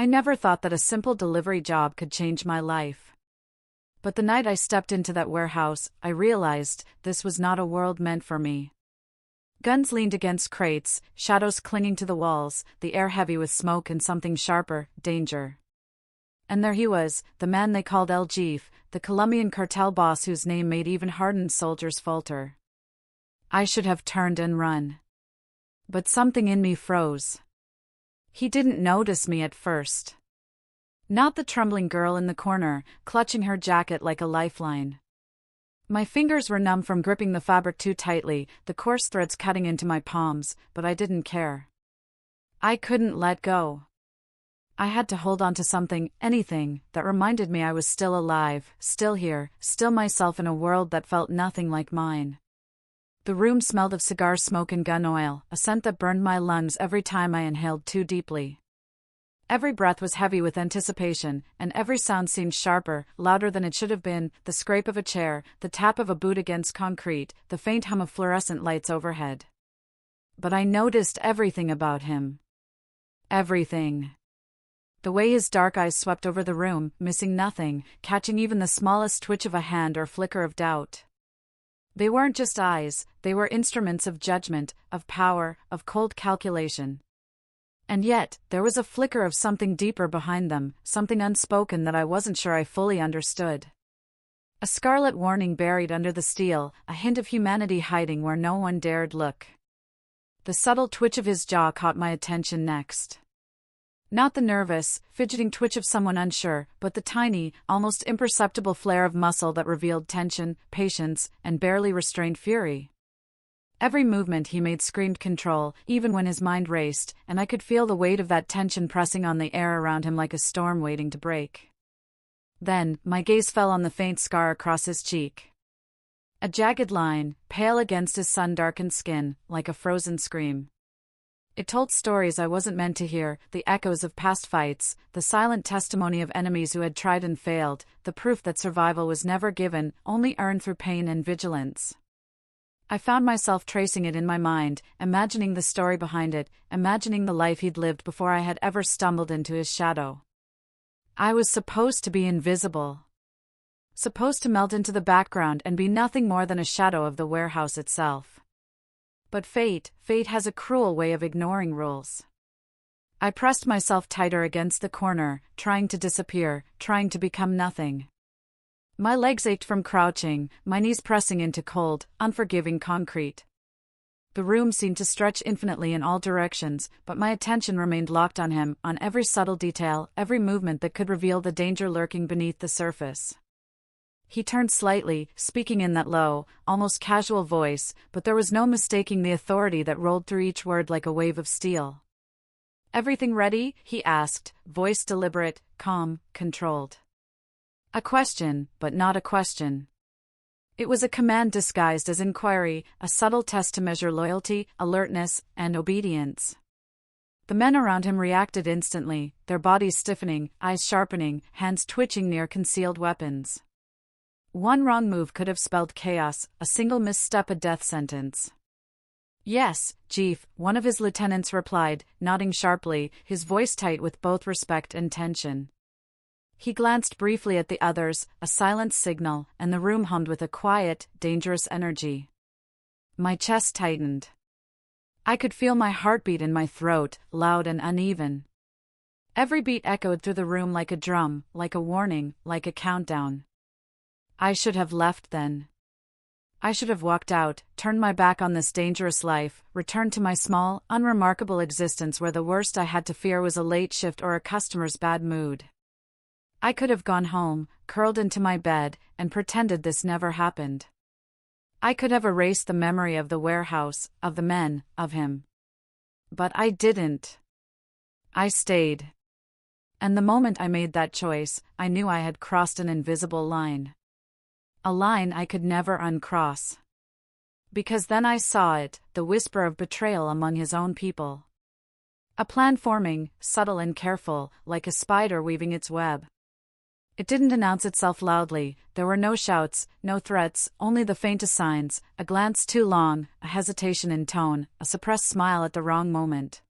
I never thought that a simple delivery job could change my life. But the night I stepped into that warehouse, I realized this was not a world meant for me. Guns leaned against crates, shadows clinging to the walls, the air heavy with smoke and something sharper, danger. And there he was, the man they called El Jeef, the Colombian cartel boss whose name made even hardened soldiers falter. I should have turned and run. But something in me froze. He didn't notice me at first. Not the trembling girl in the corner, clutching her jacket like a lifeline. My fingers were numb from gripping the fabric too tightly, the coarse threads cutting into my palms, but I didn't care. I couldn't let go. I had to hold on to something, anything, that reminded me I was still alive, still here, still myself in a world that felt nothing like mine. The room smelled of cigar smoke and gun oil, a scent that burned my lungs every time I inhaled too deeply. Every breath was heavy with anticipation, and every sound seemed sharper, louder than it should have been, the scrape of a chair, the tap of a boot against concrete, the faint hum of fluorescent lights overhead. But I noticed everything about him. Everything. The way his dark eyes swept over the room, missing nothing, catching even the smallest twitch of a hand or flicker of doubt. They weren't just eyes, they were instruments of judgment, of power, of cold calculation. And yet, there was a flicker of something deeper behind them, something unspoken that I wasn't sure I fully understood. A scarlet warning buried under the steel, a hint of humanity hiding where no one dared look. The subtle twitch of his jaw caught my attention next. Not the nervous, fidgeting twitch of someone unsure, but the tiny, almost imperceptible flare of muscle that revealed tension, patience, and barely restrained fury. Every movement he made screamed control, even when his mind raced, and I could feel the weight of that tension pressing on the air around him like a storm waiting to break. Then, my gaze fell on the faint scar across his cheek. A jagged line, pale against his sun-darkened skin, like a frozen scream. It told stories I wasn't meant to hear, the echoes of past fights, the silent testimony of enemies who had tried and failed, the proof that survival was never given, only earned through pain and vigilance. I found myself tracing it in my mind, imagining the story behind it, imagining the life he'd lived before I had ever stumbled into his shadow. I was supposed to be invisible. Supposed to melt into the background and be nothing more than a shadow of the warehouse itself. But fate has a cruel way of ignoring rules. I pressed myself tighter against the corner, trying to disappear, trying to become nothing. My legs ached from crouching, my knees pressing into cold, unforgiving concrete. The room seemed to stretch infinitely in all directions, but my attention remained locked on him, on every subtle detail, every movement that could reveal the danger lurking beneath the surface. He turned slightly, speaking in that low, almost casual voice, but there was no mistaking the authority that rolled through each word like a wave of steel. "Everything ready?" he asked, voice deliberate, calm, controlled. A question, but not a question. It was a command disguised as inquiry, a subtle test to measure loyalty, alertness, and obedience. The men around him reacted instantly, their bodies stiffening, eyes sharpening, hands twitching near concealed weapons. One wrong move could have spelled chaos, a single misstep a death sentence. "Yes, Chief," one of his lieutenants replied, nodding sharply, his voice tight with both respect and tension. He glanced briefly at the others, a silent signal, and the room hummed with a quiet, dangerous energy. My chest tightened. I could feel my heartbeat in my throat, loud and uneven. Every beat echoed through the room like a drum, like a warning, like a countdown. I should have left then. I should have walked out, turned my back on this dangerous life, returned to my small, unremarkable existence where the worst I had to fear was a late shift or a customer's bad mood. I could have gone home, curled into my bed, and pretended this never happened. I could have erased the memory of the warehouse, of the men, of him. But I didn't. I stayed. And the moment I made that choice, I knew I had crossed an invisible line. A line I could never uncross. Because then I saw it, the whisper of betrayal among his own people. A plan forming, subtle and careful, like a spider weaving its web. It didn't announce itself loudly, there were no shouts, no threats, only the faintest signs, a glance too long, a hesitation in tone, a suppressed smile at the wrong moment.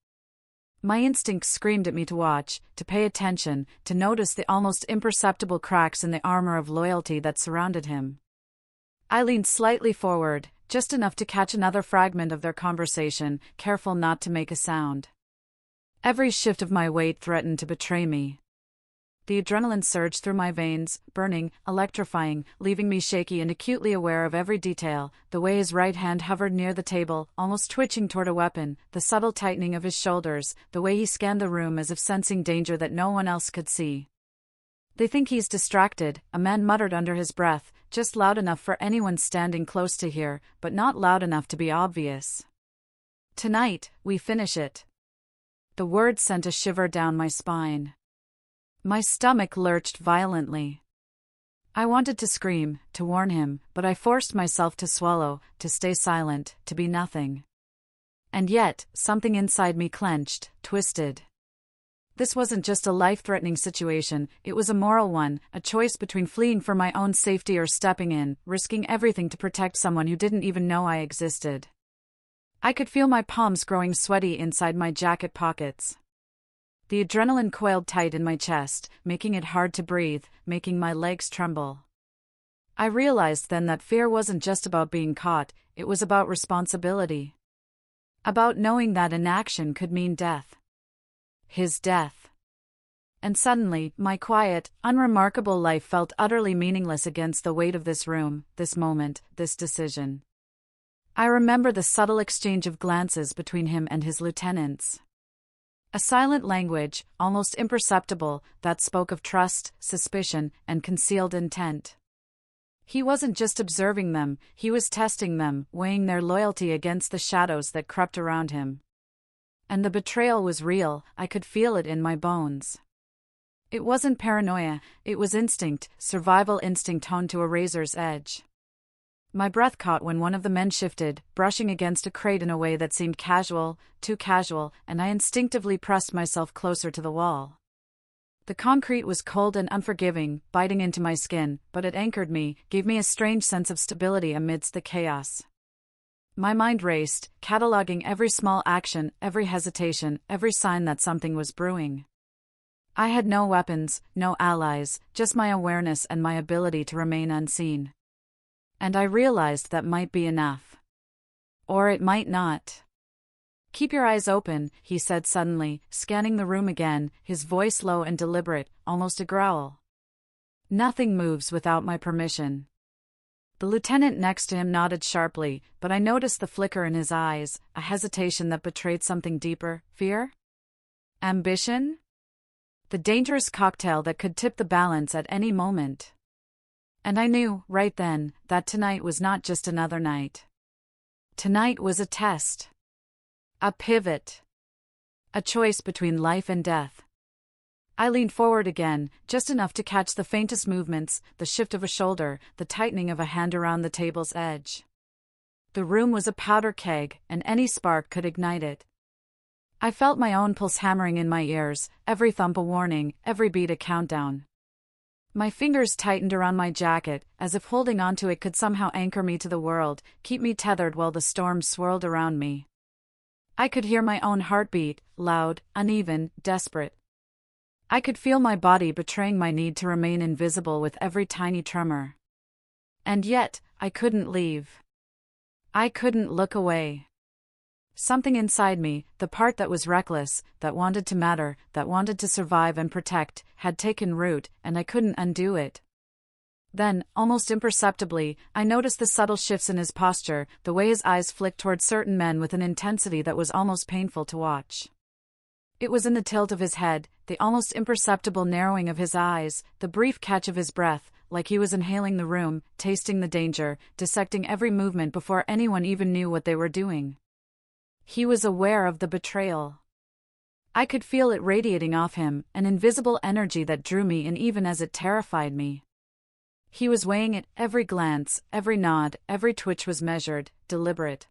My instinct screamed at me to watch, to pay attention, to notice the almost imperceptible cracks in the armor of loyalty that surrounded him. I leaned slightly forward, just enough to catch another fragment of their conversation, careful not to make a sound. Every shift of my weight threatened to betray me. The adrenaline surged through my veins, burning, electrifying, leaving me shaky and acutely aware of every detail, the way his right hand hovered near the table, almost twitching toward a weapon, the subtle tightening of his shoulders, the way he scanned the room as if sensing danger that no one else could see. "They think he's distracted," a man muttered under his breath, just loud enough for anyone standing close to hear, but not loud enough to be obvious. "Tonight, we finish it." The words sent a shiver down my spine. My stomach lurched violently. I wanted to scream, to warn him, but I forced myself to swallow, to stay silent, to be nothing. And yet, something inside me clenched, twisted. This wasn't just a life-threatening situation, it was a moral one, a choice between fleeing for my own safety or stepping in, risking everything to protect someone who didn't even know I existed. I could feel my palms growing sweaty inside my jacket pockets. The adrenaline coiled tight in my chest, making it hard to breathe, making my legs tremble. I realized then that fear wasn't just about being caught, it was about responsibility. About knowing that inaction could mean death. His death. And suddenly, my quiet, unremarkable life felt utterly meaningless against the weight of this room, this moment, this decision. I remember the subtle exchange of glances between him and his lieutenants. A silent language, almost imperceptible, that spoke of trust, suspicion, and concealed intent. He wasn't just observing them, he was testing them, weighing their loyalty against the shadows that crept around him. And the betrayal was real, I could feel it in my bones. It wasn't paranoia, it was instinct, survival instinct honed to a razor's edge. My breath caught when one of the men shifted, brushing against a crate in a way that seemed casual, too casual, and I instinctively pressed myself closer to the wall. The concrete was cold and unforgiving, biting into my skin, but it anchored me, gave me a strange sense of stability amidst the chaos. My mind raced, cataloging every small action, every hesitation, every sign that something was brewing. I had no weapons, no allies, just my awareness and my ability to remain unseen. And I realized that might be enough. Or it might not. "Keep your eyes open," he said suddenly, scanning the room again, his voice low and deliberate, almost a growl. "Nothing moves without my permission." The lieutenant next to him nodded sharply, but I noticed the flicker in his eyes, a hesitation that betrayed something deeper. Fear? Ambition? The dangerous cocktail that could tip the balance at any moment. And I knew, right then, that tonight was not just another night. Tonight was a test. A pivot. A choice between life and death. I leaned forward again, just enough to catch the faintest movements, the shift of a shoulder, the tightening of a hand around the table's edge. The room was a powder keg, and any spark could ignite it. I felt my own pulse hammering in my ears, every thump a warning, every beat a countdown. My fingers tightened around my jacket, as if holding onto it could somehow anchor me to the world, keep me tethered while the storm swirled around me. I could hear my own heartbeat, loud, uneven, desperate. I could feel my body betraying my need to remain invisible with every tiny tremor. And yet, I couldn't leave. I couldn't look away. Something inside me, the part that was reckless, that wanted to matter, that wanted to survive and protect, had taken root, and I couldn't undo it. Then, almost imperceptibly, I noticed the subtle shifts in his posture, the way his eyes flicked toward certain men with an intensity that was almost painful to watch. It was in the tilt of his head, the almost imperceptible narrowing of his eyes, the brief catch of his breath, like he was inhaling the room, tasting the danger, dissecting every movement before anyone even knew what they were doing. He was aware of the betrayal. I could feel it radiating off him, an invisible energy that drew me in even as it terrified me. He was weighing it, every glance, every nod, every twitch was measured, deliberate.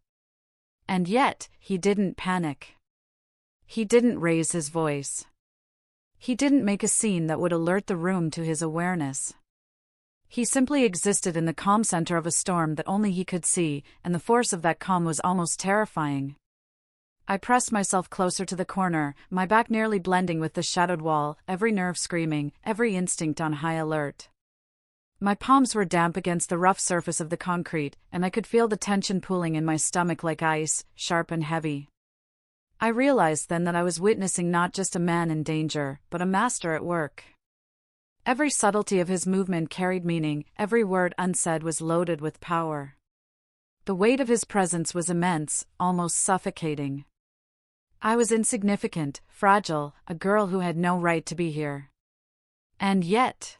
And yet, he didn't panic. He didn't raise his voice. He didn't make a scene that would alert the room to his awareness. He simply existed in the calm center of a storm that only he could see, and the force of that calm was almost terrifying. I pressed myself closer to the corner, my back nearly blending with the shadowed wall, every nerve screaming, every instinct on high alert. My palms were damp against the rough surface of the concrete, and I could feel the tension pooling in my stomach like ice, sharp and heavy. I realized then that I was witnessing not just a man in danger, but a master at work. Every subtlety of his movement carried meaning, every word unsaid was loaded with power. The weight of his presence was immense, almost suffocating. I was insignificant, fragile, a girl who had no right to be here. And yet,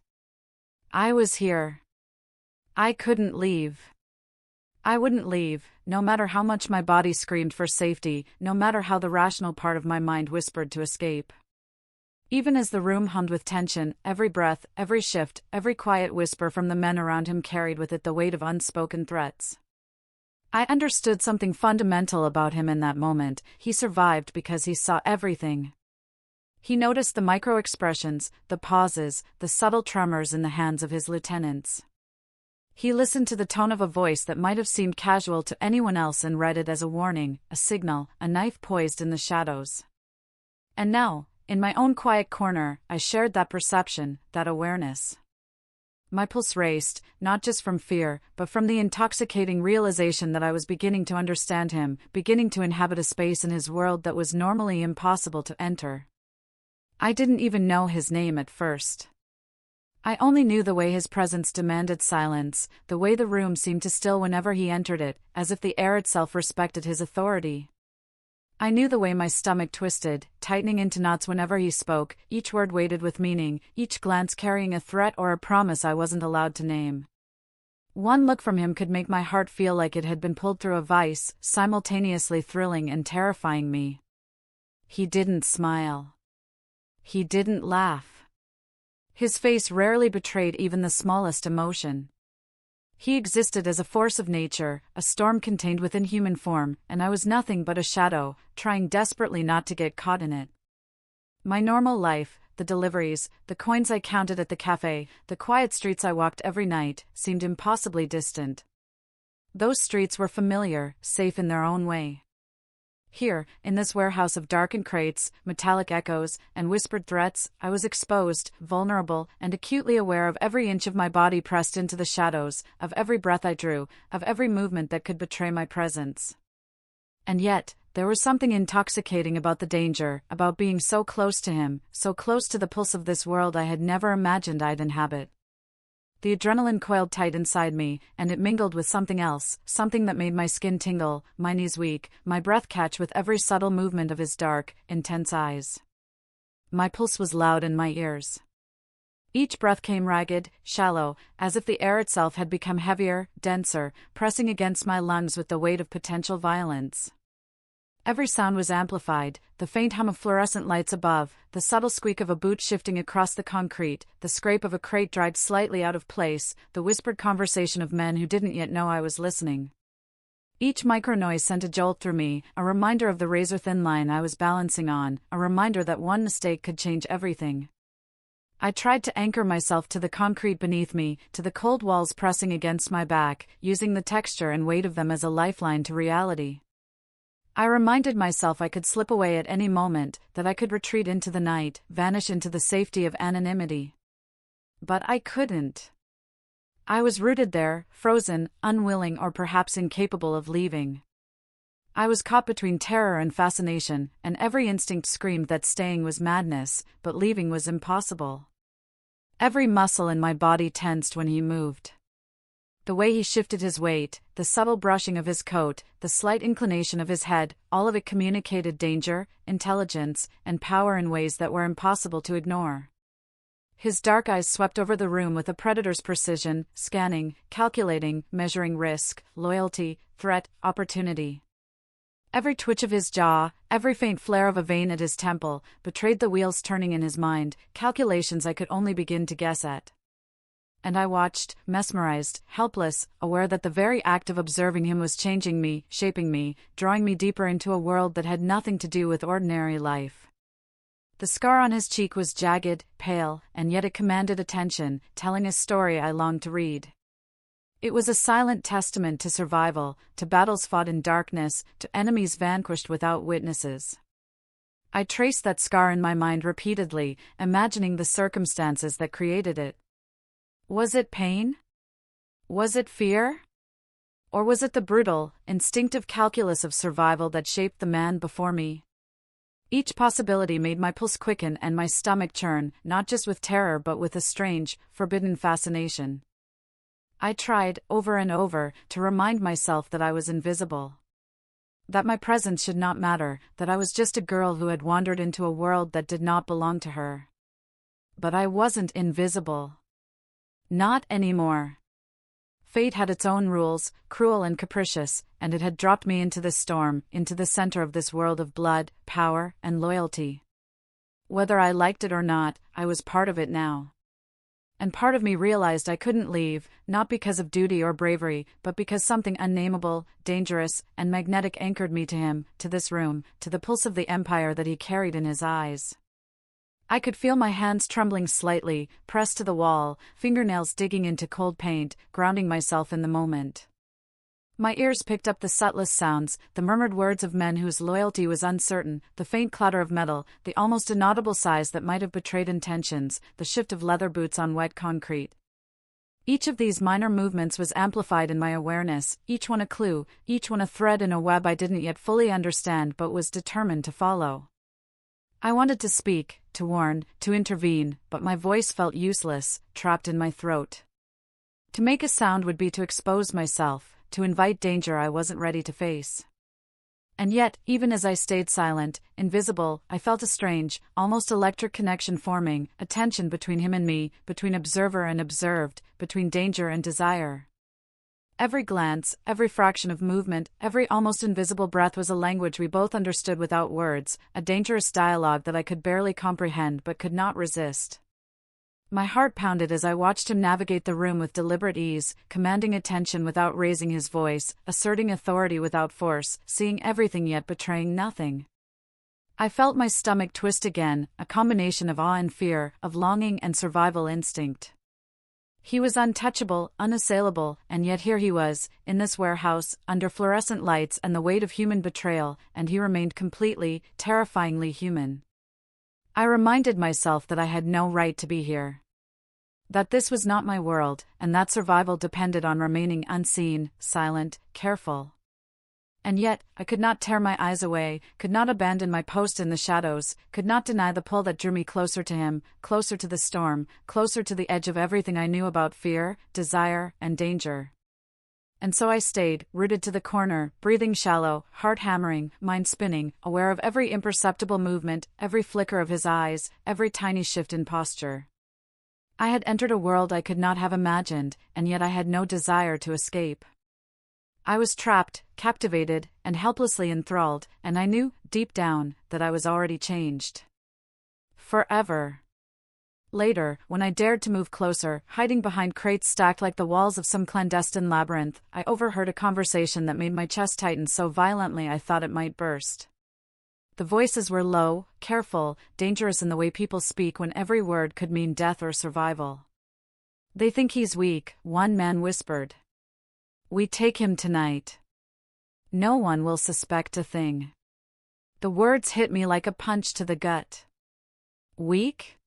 I was here. I couldn't leave. I wouldn't leave, no matter how much my body screamed for safety, no matter how the rational part of my mind whispered to escape. Even as the room hummed with tension, every breath, every shift, every quiet whisper from the men around him carried with it the weight of unspoken threats. I understood something fundamental about him in that moment. He survived because he saw everything. He noticed the micro-expressions, the pauses, the subtle tremors in the hands of his lieutenants. He listened to the tone of a voice that might have seemed casual to anyone else and read it as a warning, a signal, a knife poised in the shadows. And now, in my own quiet corner, I shared that perception, that awareness. My pulse raced, not just from fear, but from the intoxicating realization that I was beginning to understand him, beginning to inhabit a space in his world that was normally impossible to enter. I didn't even know his name at first. I only knew the way his presence demanded silence, the way the room seemed to still whenever he entered it, as if the air itself respected his authority. I knew the way my stomach twisted, tightening into knots whenever he spoke, each word weighted with meaning, each glance carrying a threat or a promise I wasn't allowed to name. One look from him could make my heart feel like it had been pulled through a vice, simultaneously thrilling and terrifying me. He didn't smile. He didn't laugh. His face rarely betrayed even the smallest emotion. He existed as a force of nature, a storm contained within human form, and I was nothing but a shadow, trying desperately not to get caught in it. My normal life, the deliveries, the coins I counted at the cafe, the quiet streets I walked every night, seemed impossibly distant. Those streets were familiar, safe in their own way. Here, in this warehouse of darkened crates, metallic echoes, and whispered threats, I was exposed, vulnerable, and acutely aware of every inch of my body pressed into the shadows, of every breath I drew, of every movement that could betray my presence. And yet, there was something intoxicating about the danger, about being so close to him, so close to the pulse of this world I had never imagined I'd inhabit. The adrenaline coiled tight inside me, and it mingled with something else, something that made my skin tingle, my knees weak, my breath catch with every subtle movement of his dark, intense eyes. My pulse was loud in my ears. Each breath came ragged, shallow, as if the air itself had become heavier, denser, pressing against my lungs with the weight of potential violence. Every sound was amplified, the faint hum of fluorescent lights above, the subtle squeak of a boot shifting across the concrete, the scrape of a crate dragged slightly out of place, the whispered conversation of men who didn't yet know I was listening. Each micro-noise sent a jolt through me, a reminder of the razor-thin line I was balancing on, a reminder that one mistake could change everything. I tried to anchor myself to the concrete beneath me, to the cold walls pressing against my back, using the texture and weight of them as a lifeline to reality. I reminded myself I could slip away at any moment, that I could retreat into the night, vanish into the safety of anonymity. But I couldn't. I was rooted there, frozen, unwilling or perhaps incapable of leaving. I was caught between terror and fascination, and every instinct screamed that staying was madness, but leaving was impossible. Every muscle in my body tensed when he moved. The way he shifted his weight, the subtle brushing of his coat, the slight inclination of his head, all of it communicated danger, intelligence, and power in ways that were impossible to ignore. His dark eyes swept over the room with a predator's precision, scanning, calculating, measuring risk, loyalty, threat, opportunity. Every twitch of his jaw, every faint flare of a vein at his temple, betrayed the wheels turning in his mind, calculations I could only begin to guess at. And I watched, mesmerized, helpless, aware that the very act of observing him was changing me, shaping me, drawing me deeper into a world that had nothing to do with ordinary life. The scar on his cheek was jagged, pale, and yet it commanded attention, telling a story I longed to read. It was a silent testament to survival, to battles fought in darkness, to enemies vanquished without witnesses. I traced that scar in my mind repeatedly, imagining the circumstances that created it. Was it pain? Was it fear? Or was it the brutal, instinctive calculus of survival that shaped the man before me? Each possibility made my pulse quicken and my stomach churn, not just with terror but with a strange, forbidden fascination. I tried, over and over, to remind myself that I was invisible. That my presence should not matter, that I was just a girl who had wandered into a world that did not belong to her. But I wasn't invisible. Not anymore. Fate had its own rules, cruel and capricious, and it had dropped me into this storm, into the center of this world of blood, power, and loyalty. Whether I liked it or not, I was part of it now. And part of me realized I couldn't leave, not because of duty or bravery, but because something unnameable, dangerous, and magnetic anchored me to him, to this room, to the pulse of the empire that he carried in his eyes. I could feel my hands trembling slightly, pressed to the wall, fingernails digging into cold paint, grounding myself in the moment. My ears picked up the subtlest sounds, the murmured words of men whose loyalty was uncertain, the faint clatter of metal, the almost inaudible sighs that might have betrayed intentions, the shift of leather boots on wet concrete. Each of these minor movements was amplified in my awareness, each one a clue, each one a thread in a web I didn't yet fully understand but was determined to follow. I wanted to speak, to warn, to intervene, but my voice felt useless, trapped in my throat. To make a sound would be to expose myself, to invite danger I wasn't ready to face. And yet, even as I stayed silent, invisible, I felt a strange, almost electric connection forming, a tension between him and me, between observer and observed, between danger and desire. Every glance, every fraction of movement, every almost invisible breath was a language we both understood without words, a dangerous dialogue that I could barely comprehend but could not resist. My heart pounded as I watched him navigate the room with deliberate ease, commanding attention without raising his voice, asserting authority without force, seeing everything yet betraying nothing. I felt my stomach twist again, a combination of awe and fear, of longing and survival instinct. He was untouchable, unassailable, and yet here he was, in this warehouse, under fluorescent lights and the weight of human betrayal, and he remained completely, terrifyingly human. I reminded myself that I had no right to be here. That this was not my world, and that survival depended on remaining unseen, silent, careful. And yet, I could not tear my eyes away, could not abandon my post in the shadows, could not deny the pull that drew me closer to him, closer to the storm, closer to the edge of everything I knew about fear, desire, and danger. And so I stayed, rooted to the corner, breathing shallow, heart hammering, mind spinning, aware of every imperceptible movement, every flicker of his eyes, every tiny shift in posture. I had entered a world I could not have imagined, and yet I had no desire to escape. I was trapped, captivated, and helplessly enthralled, and I knew, deep down, that I was already changed. Forever. Later, when I dared to move closer, hiding behind crates stacked like the walls of some clandestine labyrinth, I overheard a conversation that made my chest tighten so violently I thought it might burst. The voices were low, careful, dangerous in the way people speak when every word could mean death or survival. "They think he's weak," one man whispered. "We take him tonight. No one will suspect a thing." The words hit me like a punch to the gut. Weak?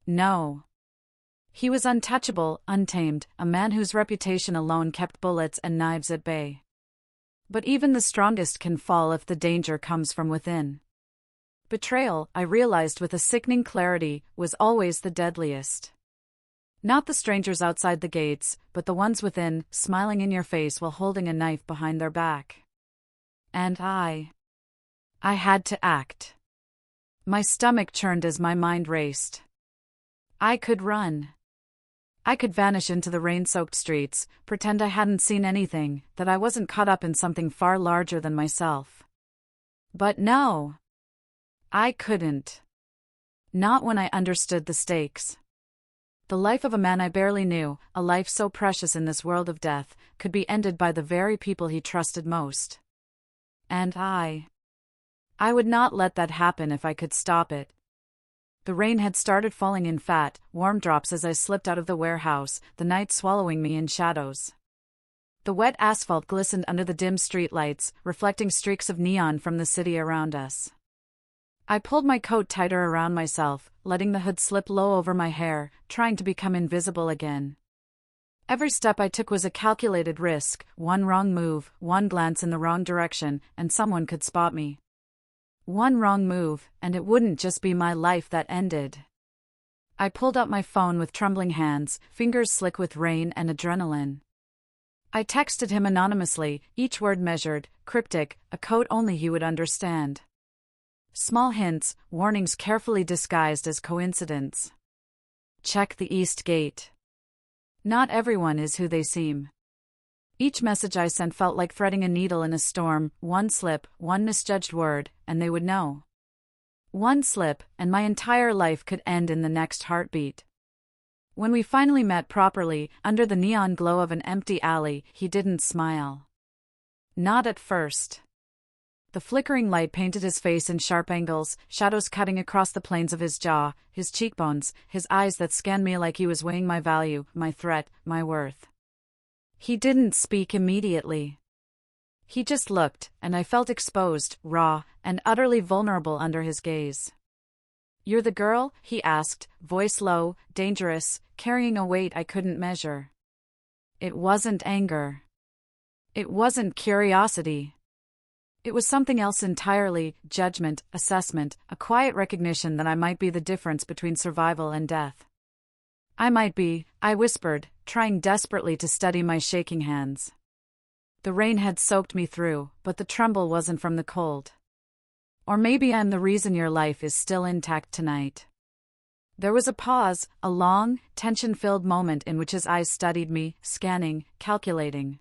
No. He was untouchable, untamed, a man whose reputation alone kept bullets and knives at bay. But even the strongest can fall if the danger comes from within. Betrayal, I realized with a sickening clarity, was always the deadliest. Not the strangers outside the gates, but the ones within, smiling in your face while holding a knife behind their back. And I had to act. My stomach churned as my mind raced. I could run. I could vanish into the rain-soaked streets, pretend I hadn't seen anything, that I wasn't caught up in something far larger than myself. But no. I couldn't. Not when I understood the stakes. The life of a man I barely knew, a life so precious in this world of death, could be ended by the very people he trusted most. And I would not let that happen if I could stop it. The rain had started falling in fat, warm drops as I slipped out of the warehouse, the night swallowing me in shadows. The wet asphalt glistened under the dim streetlights, reflecting streaks of neon from the city around us. I pulled my coat tighter around myself, letting the hood slip low over my hair, trying to become invisible again. Every step I took was a calculated risk. One wrong move, one glance in the wrong direction, and someone could spot me. One wrong move, and it wouldn't just be my life that ended. I pulled out my phone with trembling hands, fingers slick with rain and adrenaline. I texted him anonymously, each word measured, cryptic, a code only he would understand. Small hints, warnings carefully disguised as coincidence. Check the East Gate. Not everyone is who they seem. Each message I sent felt like threading a needle in a storm. One slip, one misjudged word, and they would know. One slip, and my entire life could end in the next heartbeat. When we finally met properly, under the neon glow of an empty alley, he didn't smile. Not at first. The flickering light painted his face in sharp angles, shadows cutting across the planes of his jaw, his cheekbones, his eyes that scanned me like he was weighing my value, my threat, my worth. He didn't speak immediately. He just looked, and I felt exposed, raw, and utterly vulnerable under his gaze. "You're the girl?" he asked, voice low, dangerous, carrying a weight I couldn't measure. It wasn't anger. It wasn't curiosity. It was something else entirely, judgment, assessment, a quiet recognition that I might be the difference between survival and death. I might be, I whispered, trying desperately to steady my shaking hands. The rain had soaked me through, but the tremble wasn't from the cold. Or maybe I'm the reason your life is still intact tonight. There was a pause, a long, tension-filled moment in which his eyes studied me, scanning, calculating.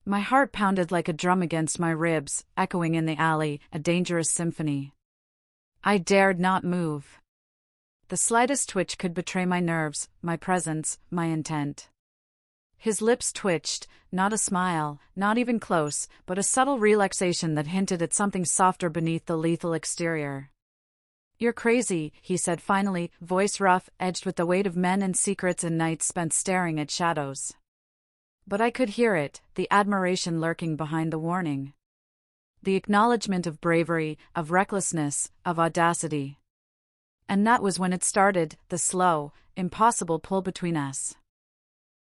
My heart pounded like a drum against my ribs, echoing in the alley, a dangerous symphony. I dared not move. The slightest twitch could betray my nerves, my presence, my intent. His lips twitched, not a smile, not even close, but a subtle relaxation that hinted at something softer beneath the lethal exterior. "You're crazy," he said finally, voice rough, edged with the weight of men and secrets and nights spent staring at shadows. But I could hear it, the admiration lurking behind the warning. The acknowledgement of bravery, of recklessness, of audacity. And that was when it started, the slow, impossible pull between us.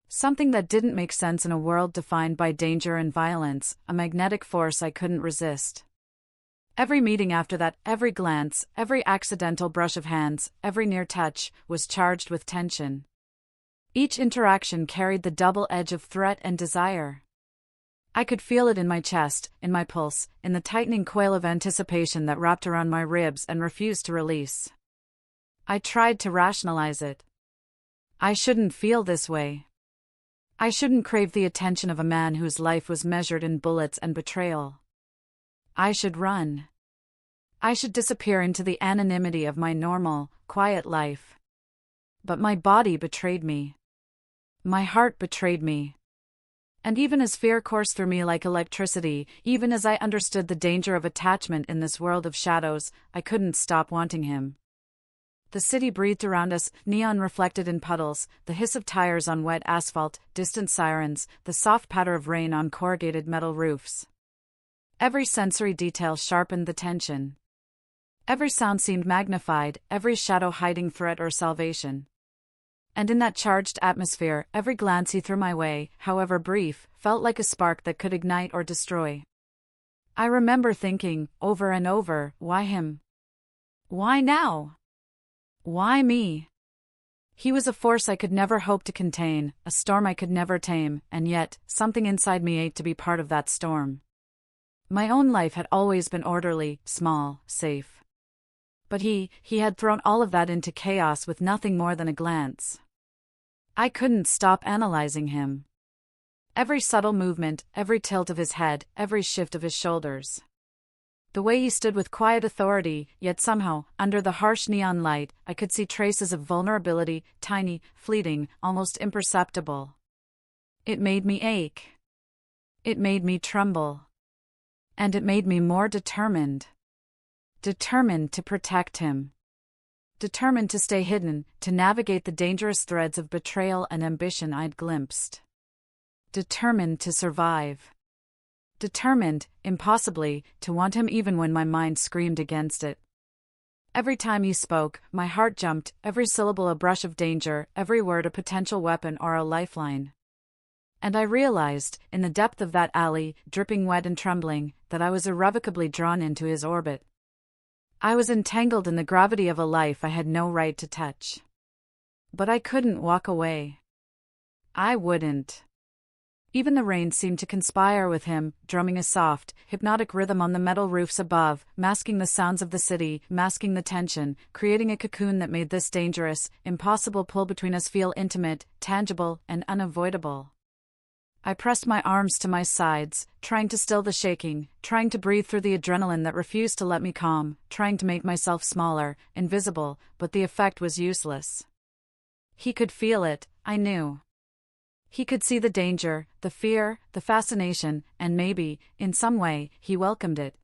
Something that didn't make sense in a world defined by danger and violence, a magnetic force I couldn't resist. Every meeting after that, every glance, every accidental brush of hands, every near touch, was charged with tension. Each interaction carried the double edge of threat and desire. I could feel it in my chest, in my pulse, in the tightening coil of anticipation that wrapped around my ribs and refused to release. I tried to rationalize it. I shouldn't feel this way. I shouldn't crave the attention of a man whose life was measured in bullets and betrayal. I should run. I should disappear into the anonymity of my normal, quiet life. But my body betrayed me. My heart betrayed me. And even as fear coursed through me like electricity, even as I understood the danger of attachment in this world of shadows, I couldn't stop wanting him. The city breathed around us, neon reflected in puddles, the hiss of tires on wet asphalt, distant sirens, the soft patter of rain on corrugated metal roofs. Every sensory detail sharpened the tension. Every sound seemed magnified, every shadow hiding threat or salvation. And in that charged atmosphere, every glance he threw my way, however brief, felt like a spark that could ignite or destroy. I remember thinking, over and over, why him? Why now? Why me? He was a force I could never hope to contain, a storm I could never tame, and yet, something inside me ached to be part of that storm. My own life had always been orderly, small, safe. But he had thrown all of that into chaos with nothing more than a glance. I couldn't stop analyzing him. Every subtle movement, every tilt of his head, every shift of his shoulders. The way he stood with quiet authority, yet somehow, under the harsh neon light, I could see traces of vulnerability, tiny, fleeting, almost imperceptible. It made me ache. It made me tremble. And it made me more determined. Determined to protect him. Determined to stay hidden, to navigate the dangerous threads of betrayal and ambition I'd glimpsed. determined to survive. Determined, impossibly, to want him even when my mind screamed against it. Every time he spoke, my heart jumped, every syllable a brush of danger, every word a potential weapon or a lifeline. And I realized, in the depth of that alley, dripping wet and trembling, that I was irrevocably drawn into his orbit. I was entangled in the gravity of a life I had no right to touch. But I couldn't walk away. I wouldn't. Even the rain seemed to conspire with him, drumming a soft, hypnotic rhythm on the metal roofs above, masking the sounds of the city, masking the tension, creating a cocoon that made this dangerous, impossible pull between us feel intimate, tangible, and unavoidable. I pressed my arms to my sides, trying to still the shaking, trying to breathe through the adrenaline that refused to let me calm, trying to make myself smaller, invisible, but the effect was useless. He could feel it, I knew. He could see the danger, the fear, the fascination, and maybe, in some way, he welcomed it.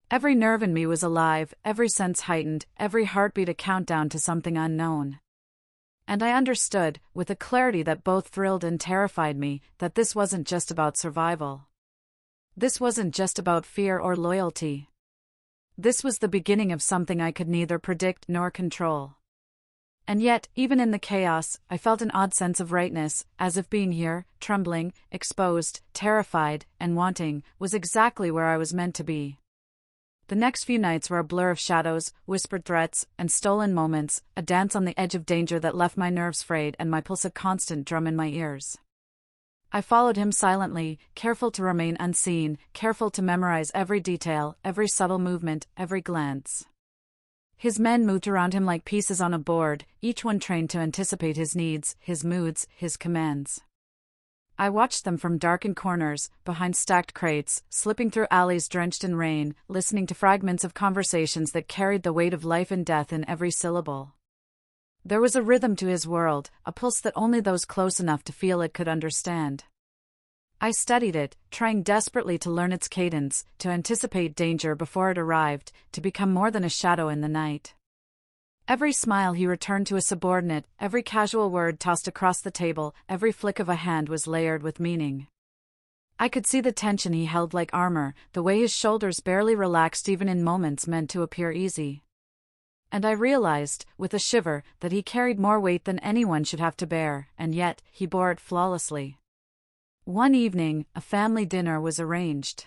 Every nerve in me was alive, every sense heightened, every heartbeat a countdown to something unknown. And I understood, with a clarity that both thrilled and terrified me, that this wasn't just about survival. This wasn't just about fear or loyalty. This was the beginning of something I could neither predict nor control. And yet, even in the chaos, I felt an odd sense of rightness, as if being here, trembling, exposed, terrified, and wanting, was exactly where I was meant to be. The next few nights were a blur of shadows, whispered threats, and stolen moments, a dance on the edge of danger that left my nerves frayed and my pulse a constant drum in my ears. I followed him silently, careful to remain unseen, careful to memorize every detail, every subtle movement, every glance. His men moved around him like pieces on a board, each one trained to anticipate his needs, his moods, his commands. I watched them from darkened corners, behind stacked crates, slipping through alleys drenched in rain, listening to fragments of conversations that carried the weight of life and death in every syllable. There was a rhythm to his world, a pulse that only those close enough to feel it could understand. I studied it, trying desperately to learn its cadence, to anticipate danger before it arrived, to become more than a shadow in the night. Every smile he returned to a subordinate, every casual word tossed across the table, every flick of a hand was layered with meaning. I could see the tension he held like armor, the way his shoulders barely relaxed even in moments meant to appear easy. And I realized, with a shiver, that he carried more weight than anyone should have to bear, and yet, he bore it flawlessly. One evening, a family dinner was arranged.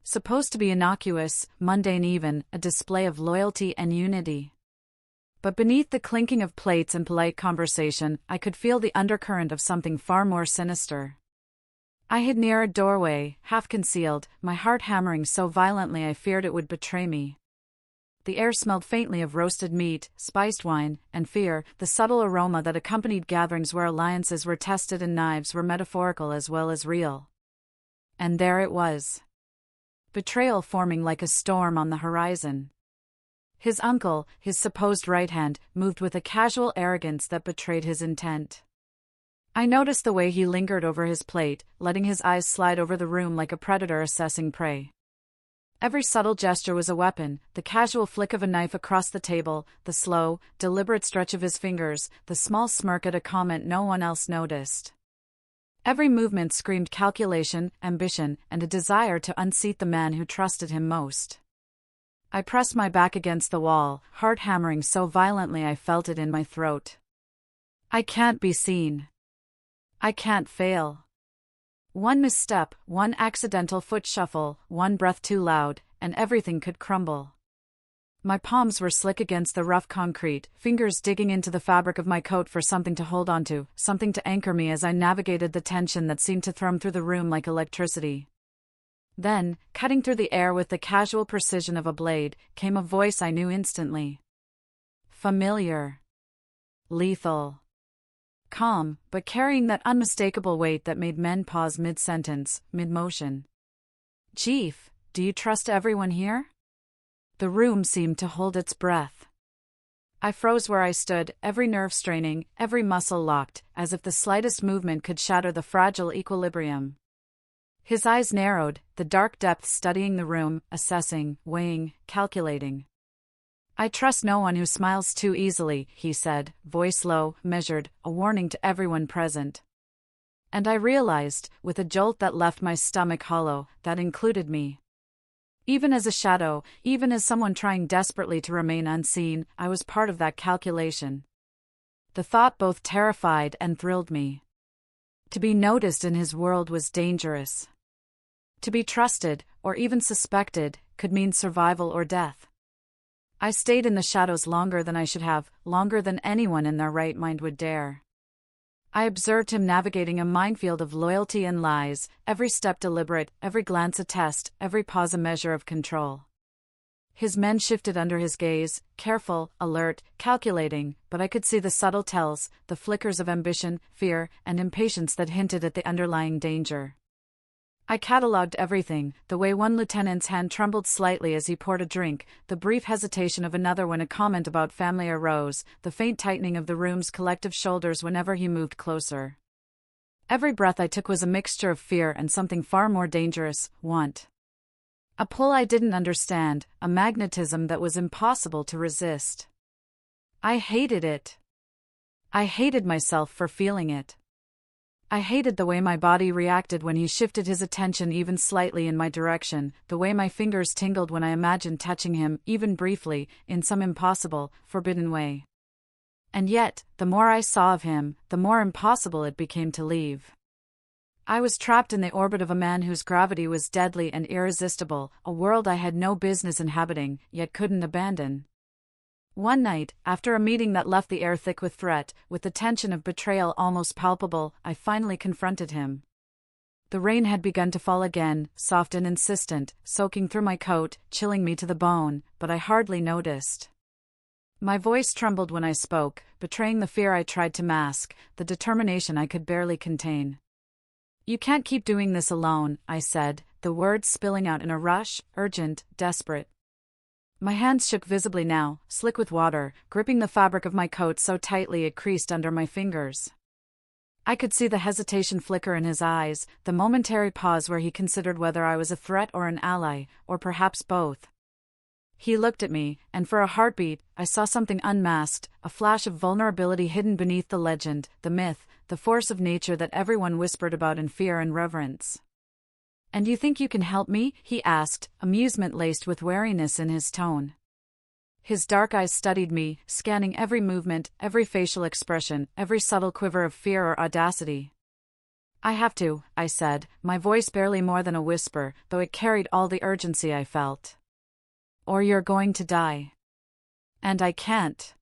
Supposed to be innocuous, mundane even, a display of loyalty and unity. But beneath the clinking of plates and polite conversation, I could feel the undercurrent of something far more sinister. I hid near a doorway, half concealed, my heart hammering so violently I feared it would betray me. The air smelled faintly of roasted meat, spiced wine, and fear, the subtle aroma that accompanied gatherings where alliances were tested and knives were metaphorical as well as real. And there it was. Betrayal forming like a storm on the horizon. His uncle, his supposed right hand, moved with a casual arrogance that betrayed his intent. I noticed the way he lingered over his plate, letting his eyes slide over the room like a predator assessing prey. Every subtle gesture was a weapon, the casual flick of a knife across the table, the slow, deliberate stretch of his fingers, the small smirk at a comment no one else noticed. Every movement screamed calculation, ambition, and a desire to unseat the man who trusted him most. I pressed my back against the wall, heart hammering so violently I felt it in my throat. I can't be seen. I can't fail. One misstep, one accidental foot shuffle, one breath too loud, and everything could crumble. My palms were slick against the rough concrete, fingers digging into the fabric of my coat for something to hold onto, something to anchor me as I navigated the tension that seemed to thrum through the room like electricity. Then, cutting through the air with the casual precision of a blade, came a voice I knew instantly. Familiar. Lethal. Calm, but carrying that unmistakable weight that made men pause mid-sentence, mid-motion. Chief, do you trust everyone here? The room seemed to hold its breath. I froze where I stood, every nerve straining, every muscle locked, as if the slightest movement could shatter the fragile equilibrium. His eyes narrowed, the dark depths studying the room, assessing, weighing, calculating. I trust no one who smiles too easily, he said, voice low, measured, a warning to everyone present. And I realized, with a jolt that left my stomach hollow, that included me. Even as a shadow, even as someone trying desperately to remain unseen, I was part of that calculation. The thought both terrified and thrilled me. To be noticed in his world was dangerous. To be trusted, or even suspected, could mean survival or death. I stayed in the shadows longer than I should have, longer than anyone in their right mind would dare. I observed him navigating a minefield of loyalty and lies, every step deliberate, every glance a test, every pause a measure of control. His men shifted under his gaze, careful, alert, calculating, but I could see the subtle tells, the flickers of ambition, fear, and impatience that hinted at the underlying danger. I catalogued everything, the way one lieutenant's hand trembled slightly as he poured a drink, the brief hesitation of another when a comment about family arose, the faint tightening of the room's collective shoulders whenever he moved closer. Every breath I took was a mixture of fear and something far more dangerous, want. A pull I didn't understand, a magnetism that was impossible to resist. I hated it. I hated myself for feeling it. I hated the way my body reacted when he shifted his attention even slightly in my direction, the way my fingers tingled when I imagined touching him, even briefly, in some impossible, forbidden way. And yet, the more I saw of him, the more impossible it became to leave. I was trapped in the orbit of a man whose gravity was deadly and irresistible, a world I had no business inhabiting, yet couldn't abandon. One night, after a meeting that left the air thick with threat, with the tension of betrayal almost palpable, I finally confronted him. The rain had begun to fall again, soft and insistent, soaking through my coat, chilling me to the bone, but I hardly noticed. My voice trembled when I spoke, betraying the fear I tried to mask, the determination I could barely contain. "You can't keep doing this alone," I said, the words spilling out in a rush, urgent, desperate. My hands shook visibly now, slick with water, gripping the fabric of my coat so tightly it creased under my fingers. I could see the hesitation flicker in his eyes, the momentary pause where he considered whether I was a threat or an ally, or perhaps both. He looked at me, and for a heartbeat, I saw something unmasked, a flash of vulnerability hidden beneath the legend, the myth, the force of nature that everyone whispered about in fear and reverence. "And you think you can help me?" he asked, amusement laced with wariness in his tone. His dark eyes studied me, scanning every movement, every facial expression, every subtle quiver of fear or audacity. "I have to," I said, my voice barely more than a whisper, though it carried all the urgency I felt. "Or you're going to die. And I can't.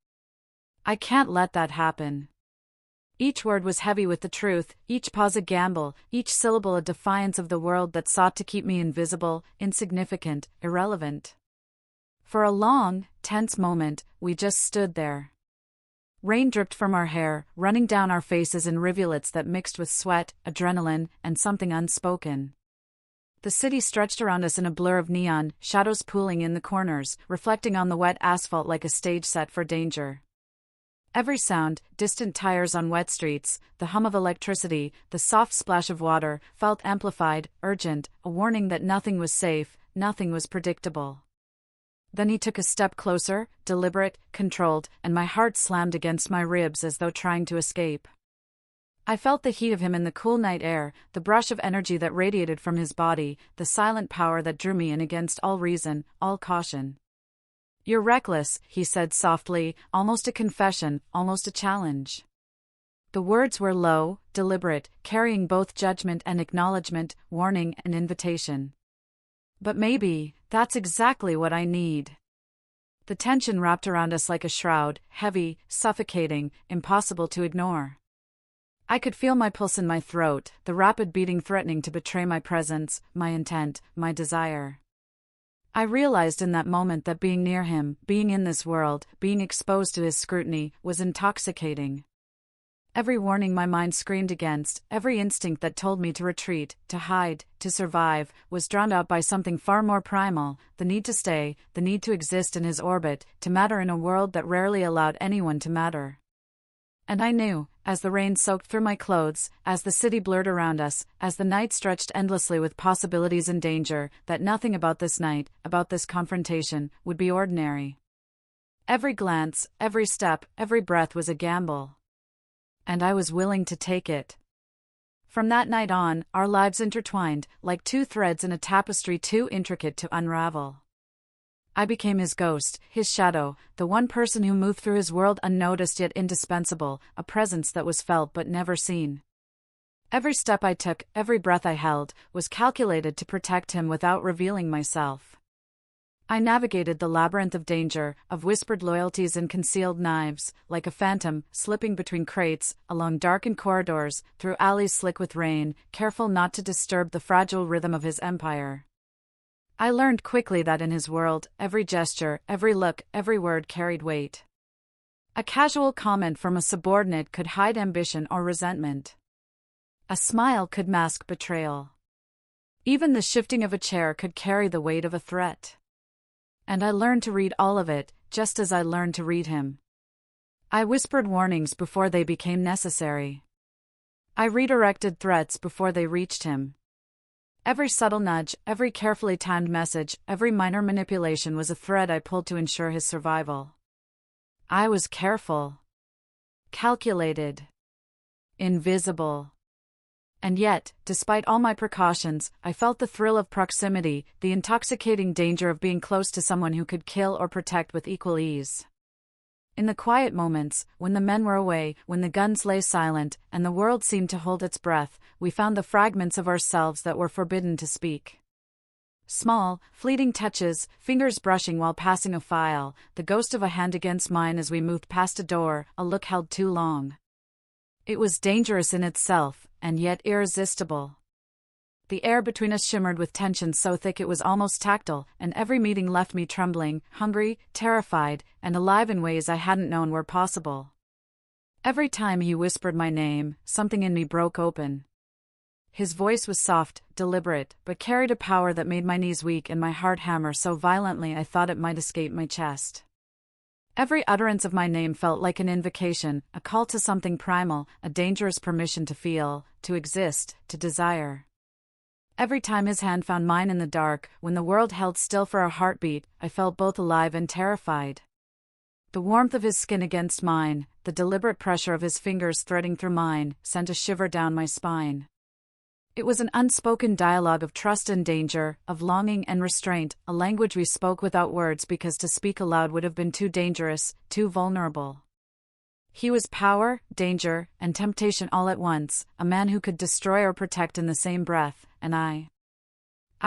I can't let that happen." Each word was heavy with the truth, each pause a gamble, each syllable a defiance of the world that sought to keep me invisible, insignificant, irrelevant. For a long, tense moment, we just stood there. Rain dripped from our hair, running down our faces in rivulets that mixed with sweat, adrenaline, and something unspoken. The city stretched around us in a blur of neon, shadows pooling in the corners, reflecting on the wet asphalt like a stage set for danger. Every sound, distant tires on wet streets, the hum of electricity, the soft splash of water, felt amplified, urgent, a warning that nothing was safe, nothing was predictable. Then he took a step closer, deliberate, controlled, and my heart slammed against my ribs as though trying to escape. I felt the heat of him in the cool night air, the brush of energy that radiated from his body, the silent power that drew me in against all reason, all caution. "You're reckless," he said softly, almost a confession, almost a challenge. The words were low, deliberate, carrying both judgment and acknowledgement, warning and invitation. But maybe, that's exactly what I need. The tension wrapped around us like a shroud, heavy, suffocating, impossible to ignore. I could feel my pulse in my throat, the rapid beating threatening to betray my presence, my intent, my desire. I realized in that moment that being near him, being in this world, being exposed to his scrutiny, was intoxicating. Every warning my mind screamed against, every instinct that told me to retreat, to hide, to survive, was drowned out by something far more primal, the need to stay, the need to exist in his orbit, to matter in a world that rarely allowed anyone to matter. And I knew, as the rain soaked through my clothes, as the city blurred around us, as the night stretched endlessly with possibilities and danger, that nothing about this night, about this confrontation, would be ordinary. Every glance, every step, every breath was a gamble. And I was willing to take it. From that night on, our lives intertwined, like two threads in a tapestry too intricate to unravel. I became his ghost, his shadow, the one person who moved through his world unnoticed yet indispensable, a presence that was felt but never seen. Every step I took, every breath I held, was calculated to protect him without revealing myself. I navigated the labyrinth of danger, of whispered loyalties and concealed knives, like a phantom, slipping between crates, along darkened corridors, through alleys slick with rain, careful not to disturb the fragile rhythm of his empire. I learned quickly that in his world, every gesture, every look, every word carried weight. A casual comment from a subordinate could hide ambition or resentment. A smile could mask betrayal. Even the shifting of a chair could carry the weight of a threat. And I learned to read all of it, just as I learned to read him. I whispered warnings before they became necessary. I redirected threats before they reached him. Every subtle nudge, every carefully timed message, every minor manipulation was a thread I pulled to ensure his survival. I was careful, calculated, invisible. And yet, despite all my precautions, I felt the thrill of proximity, the intoxicating danger of being close to someone who could kill or protect with equal ease. In the quiet moments, when the men were away, when the guns lay silent, and the world seemed to hold its breath, we found the fragments of ourselves that were forbidden to speak. Small, fleeting touches, fingers brushing while passing a file, the ghost of a hand against mine as we moved past a door, a look held too long. It was dangerous in itself, and yet irresistible. The air between us shimmered with tension so thick it was almost tactile, and every meeting left me trembling, hungry, terrified, and alive in ways I hadn't known were possible. Every time he whispered my name, something in me broke open. His voice was soft, deliberate, but carried a power that made my knees weak and my heart hammer so violently I thought it might escape my chest. Every utterance of my name felt like an invocation, a call to something primal, a dangerous permission to feel, to exist, to desire. Every time his hand found mine in the dark, when the world held still for a heartbeat, I felt both alive and terrified. The warmth of his skin against mine, the deliberate pressure of his fingers threading through mine, sent a shiver down my spine. It was an unspoken dialogue of trust and danger, of longing and restraint, a language we spoke without words because to speak aloud would have been too dangerous, too vulnerable. He was power, danger, and temptation all at once, a man who could destroy or protect in the same breath, and I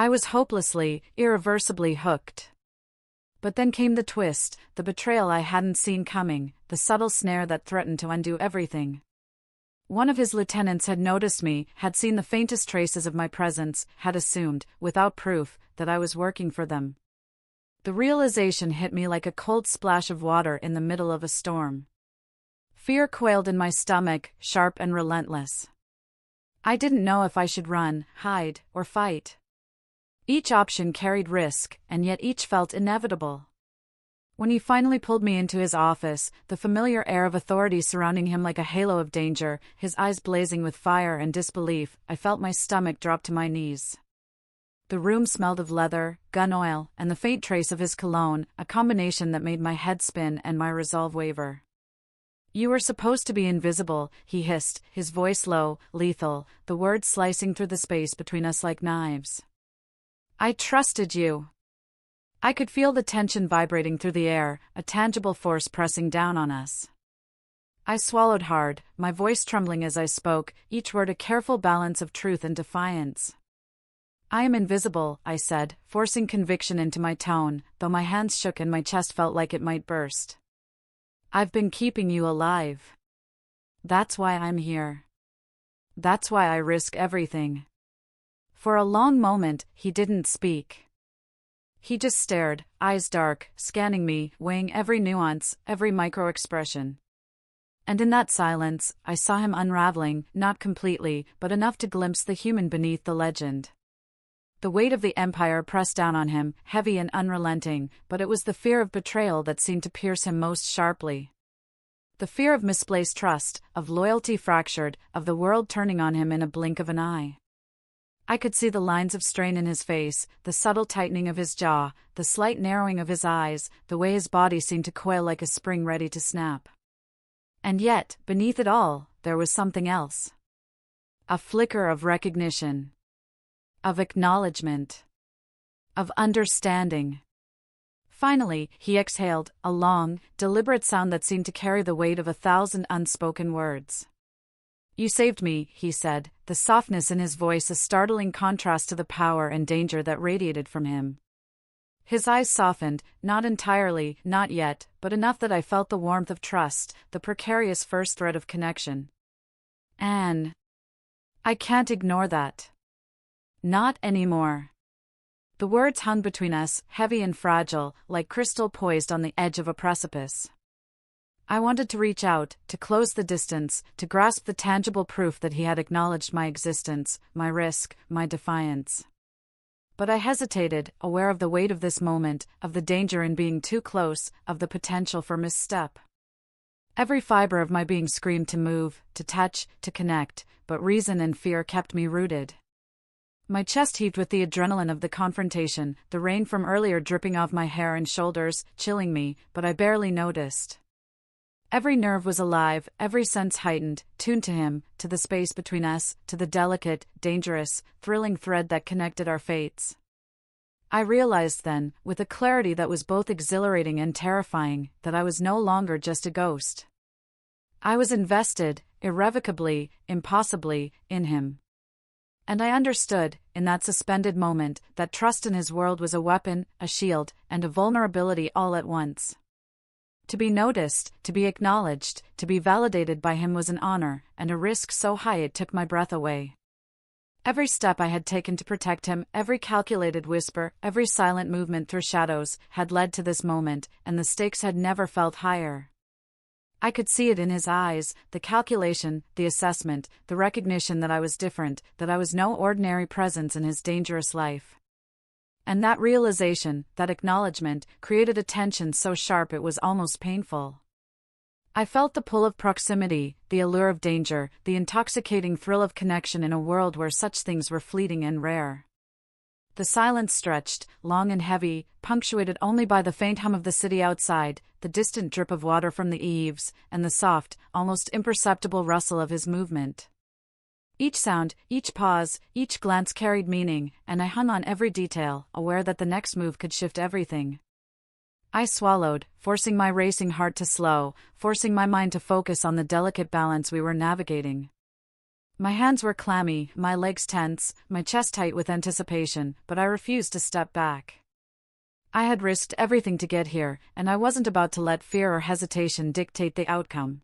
was hopelessly, irreversibly hooked. But then came the twist, the betrayal I hadn't seen coming, the subtle snare that threatened to undo everything. One of his lieutenants had noticed me, had seen the faintest traces of my presence, had assumed, without proof, that I was working for them. The realization hit me like a cold splash of water in the middle of a storm. Fear coiled in my stomach, sharp and relentless. I didn't know if I should run, hide, or fight. Each option carried risk, and yet each felt inevitable. When he finally pulled me into his office, the familiar air of authority surrounding him like a halo of danger, his eyes blazing with fire and disbelief, I felt my stomach drop to my knees. The room smelled of leather, gun oil, and the faint trace of his cologne, a combination that made my head spin and my resolve waver. "You were supposed to be invisible," he hissed, his voice low, lethal, the words slicing through the space between us like knives. "I trusted you." I could feel the tension vibrating through the air, a tangible force pressing down on us. I swallowed hard, my voice trembling as I spoke, each word a careful balance of truth and defiance. "I am invisible," I said, forcing conviction into my tone, though my hands shook and my chest felt like it might burst. "I've been keeping you alive. That's why I'm here. That's why I risk everything." For a long moment, he didn't speak. He just stared, eyes dark, scanning me, weighing every nuance, every micro-expression. And in that silence, I saw him unraveling, not completely, but enough to glimpse the human beneath the legend. The weight of the empire pressed down on him, heavy and unrelenting, but it was the fear of betrayal that seemed to pierce him most sharply. The fear of misplaced trust, of loyalty fractured, of the world turning on him in a blink of an eye. I could see the lines of strain in his face, the subtle tightening of his jaw, the slight narrowing of his eyes, the way his body seemed to coil like a spring ready to snap. And yet, beneath it all, there was something else. A flicker of recognition. Of acknowledgement. Of understanding. Finally, he exhaled, a long, deliberate sound that seemed to carry the weight of 1,000 unspoken words. "You saved me," he said, the softness in his voice a startling contrast to the power and danger that radiated from him. His eyes softened, not entirely, not yet, but enough that I felt the warmth of trust, the precarious first thread of connection. "Anne. I can't ignore that. Not anymore." The words hung between us, heavy and fragile, like crystal poised on the edge of a precipice. I wanted to reach out, to close the distance, to grasp the tangible proof that he had acknowledged my existence, my risk, my defiance. But I hesitated, aware of the weight of this moment, of the danger in being too close, of the potential for misstep. Every fiber of my being screamed to move, to touch, to connect, but reason and fear kept me rooted. My chest heaved with the adrenaline of the confrontation, the rain from earlier dripping off my hair and shoulders, chilling me, but I barely noticed. Every nerve was alive, every sense heightened, tuned to him, to the space between us, to the delicate, dangerous, thrilling thread that connected our fates. I realized then, with a clarity that was both exhilarating and terrifying, that I was no longer just a ghost. I was invested, irrevocably, impossibly, in him. And I understood, in that suspended moment, that trust in his world was a weapon, a shield, and a vulnerability all at once. To be noticed, to be acknowledged, to be validated by him was an honor, and a risk so high it took my breath away. Every step I had taken to protect him, every calculated whisper, every silent movement through shadows, had led to this moment, and the stakes had never felt higher. I could see it in his eyes, the calculation, the assessment, the recognition that I was different, that I was no ordinary presence in his dangerous life. And that realization, that acknowledgement, created a tension so sharp it was almost painful. I felt the pull of proximity, the allure of danger, the intoxicating thrill of connection in a world where such things were fleeting and rare. The silence stretched, long and heavy, punctuated only by the faint hum of the city outside, the distant drip of water from the eaves, and the soft, almost imperceptible rustle of his movement. Each sound, each pause, each glance carried meaning, and I hung on every detail, aware that the next move could shift everything. I swallowed, forcing my racing heart to slow, forcing my mind to focus on the delicate balance we were navigating. My hands were clammy, my legs tense, my chest tight with anticipation, but I refused to step back. I had risked everything to get here, and I wasn't about to let fear or hesitation dictate the outcome.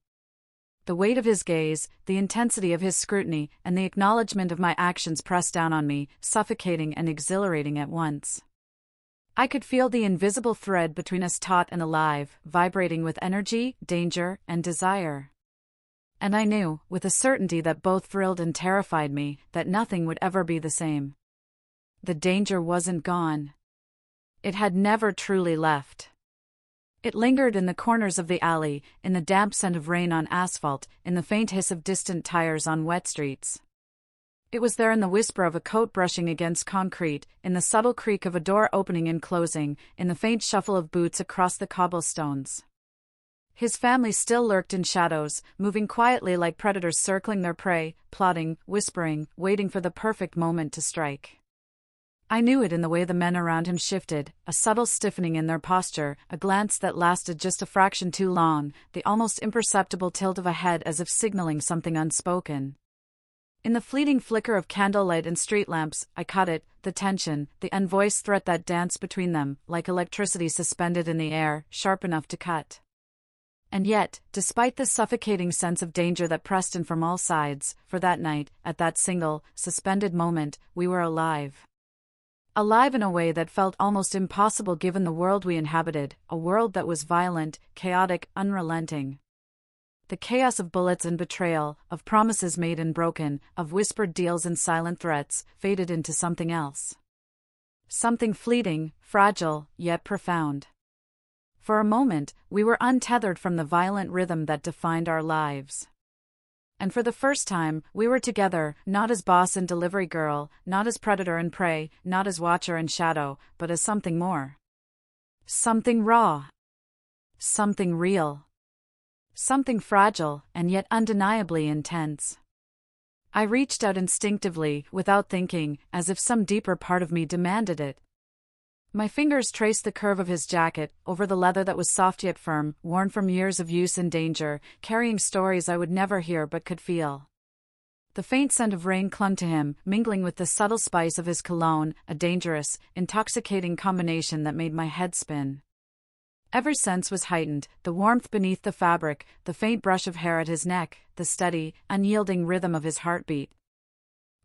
The weight of his gaze, the intensity of his scrutiny, and the acknowledgement of my actions pressed down on me, suffocating and exhilarating at once. I could feel the invisible thread between us taut and alive, vibrating with energy, danger, and desire. And I knew, with a certainty that both thrilled and terrified me, that nothing would ever be the same. The danger wasn't gone. It had never truly left. It lingered in the corners of the alley, in the damp scent of rain on asphalt, in the faint hiss of distant tires on wet streets. It was there in the whisper of a coat brushing against concrete, in the subtle creak of a door opening and closing, in the faint shuffle of boots across the cobblestones. His family still lurked in shadows, moving quietly like predators circling their prey, plotting, whispering, waiting for the perfect moment to strike. I knew it in the way the men around him shifted, a subtle stiffening in their posture, a glance that lasted just a fraction too long, the almost imperceptible tilt of a head as if signaling something unspoken. In the fleeting flicker of candlelight and street lamps, I caught it, the tension, the unvoiced threat that danced between them, like electricity suspended in the air, sharp enough to cut. And yet, despite the suffocating sense of danger that pressed in from all sides, for that night, at that single, suspended moment, we were alive. Alive in a way that felt almost impossible given the world we inhabited, a world that was violent, chaotic, unrelenting. The chaos of bullets and betrayal, of promises made and broken, of whispered deals and silent threats, faded into something else. Something fleeting, fragile, yet profound. For a moment, we were untethered from the violent rhythm that defined our lives. And for the first time, we were together, not as boss and delivery girl, not as predator and prey, not as watcher and shadow, but as something more. Something raw. Something real. Something fragile, and yet undeniably intense. I reached out instinctively, without thinking, as if some deeper part of me demanded it. My fingers traced the curve of his jacket, over the leather that was soft yet firm, worn from years of use and danger, carrying stories I would never hear but could feel. The faint scent of rain clung to him, mingling with the subtle spice of his cologne, a dangerous, intoxicating combination that made my head spin. Every sense was heightened, the warmth beneath the fabric, the faint brush of hair at his neck, the steady, unyielding rhythm of his heartbeat.